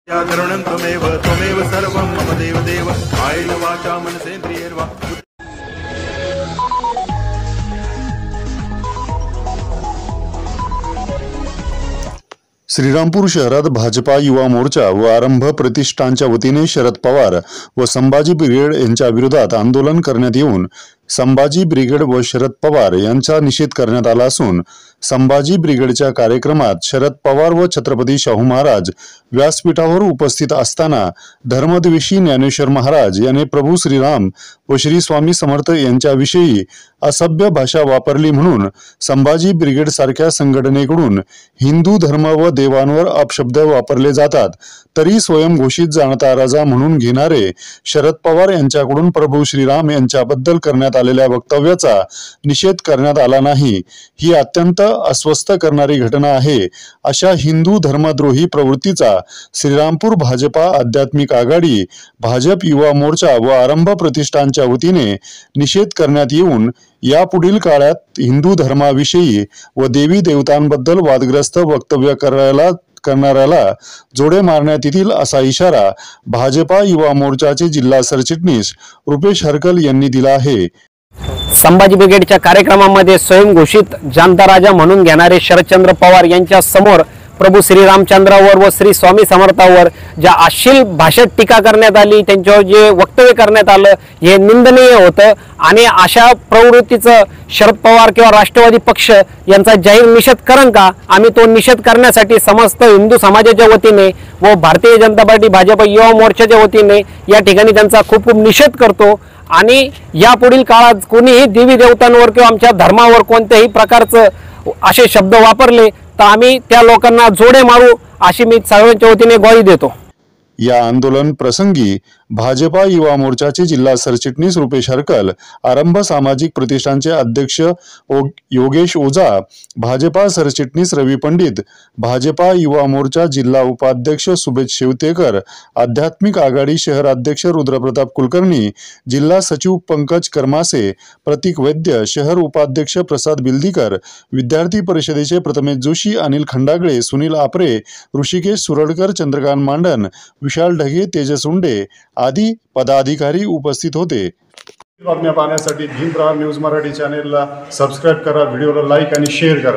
करुणं त्वमेव सर्वं मम देव कायेन वाचा मनसेन्द्रियैर्वा। श्रीरामपूर शहरात भाजपा युवा मोर्चा व आरंभ प्रतिष्ठानच्या वतीने शरद पवार व संभाजी ब्रिगेड यांच्या विरोधात आंदोलन करण्यात येऊन संभाजी ब्रिगेड व शरद पवार यांचा निषेध करण्यात आला असून संभाजी ब्रिगेडच्या कार्यक्रमात शरद पवार व छत्रपती शाहू महाराज व्यासपीठावर उपस्थित असताना धर्मद्वेषी ज्ञानेश्वर महाराज यांनी प्रभू श्रीराम व श्री स्वामी समर्थ यांच्याविषयी असभ्य भाषा वापरली म्हणून संभाजी ब्रिगेड सारख्या संघटनेकडून हिंदू धर्म व देवांवर अपशब्द वापरले जातात, तरी स्वयंघोषित जाणता राजा म्हणून घेणारे शरद पवार यांच्याकडून प्रभू श्रीराम यांच्याबद्दल करण्यात आलेल्या वक्तव्याचा निषेध करण्यात आला नाही। ही अत्यंत अस्वस्थ करणारी घटना आहे। अशा हिंदू धर्मद्रोही प्रवृत्तीचा श्रीरामपूर भाजपा आध्यात्मिक आघाडी, भाजप युवा मोर्चा व आरंभ प्रतिष्ठानच्या वतीने निषेध करण्यात येऊन यापुढील काळात हिंदू धर्माविषयी व देवी देवतांबद्दल वादग्रस्त वक्तव्य करणाऱ्याला जोडे मारण्यात येतील असा इशारा भाजपा युवा मोर्चाचे जिल्हा सरचिटणीस रुपेश हरकल यांनी दिला आहे। संभाजी ब्रिगेडच्या कार्यक्रमामध्ये स्वयंघोषित जनता राजा म्हणून घेणारे शरदचंद्र पवार यांच्या समोर प्रभू श्रीरामचंद्रावर व श्री स्वामी समर्थावर ज्या अश्लील भाषेत टीका करण्यात आली, त्यांच्यावर जे वक्तव्य करण्यात आलं हे निंदनीय होतं आणि अशा प्रवृत्तीचं शरद पवार किंवा राष्ट्रवादी पक्ष यांचा जाहीर निषेध करण का? आम्ही तो निषेध करण्यासाठी समस्त हिंदू समाजाच्या वतीने व भारतीय जनता पार्टी भाजप युवा मोर्चाच्या वतीने या ठिकाणी त्यांचा खूप निषेध करतो आणि यापुढील काळात कोणीही देवी देवतांवर किंवा आमच्या धर्मावर कोणत्याही प्रकारचं असे शब्द वापरले तर आम्ही त्या लोकांना जोडे मारू अशी मी सर्वांच्या वतीने ग्वाही देतो। या आंदोलन प्रसंगी भाजपा युवा मोर्चाचे जिल्हा सरचिटणीस रुपेश हरकल, आरंभ सामाजिक प्रतिष्ठानचे अध्यक्ष योगेश ओझा, भाजपा सरचिटणीस रवी पंडित, भाजपा युवा मोर्चा जिल्हा उपाध्यक्ष सुबेद शेवतेकर, आध्यात्मिक आघाडी शहर अध्यक्ष रुद्रप्रताप कुलकर्णी, जिल्हा सचिव पंकज करमासे, प्रतीक वैद्य, शहर उपाध्यक्ष प्रसाद बिल्दीकर, विद्यार्थी परिषदेचे प्रथमेश जोशी, अनिल खंडागळे, सुनील आपरे, ऋषिकेश सुरडकर, चंद्रकांत मांडन, विशाल ढगे, तेजस उंडे आदी पदाधिकारी उपस्थित होते। बातम्या पाहण्यासाठी भीमप्रहार न्यूज मराठी चॅनेलला सबस्क्राइब करा, व्हिडिओला लाईक आणि शेअर करा।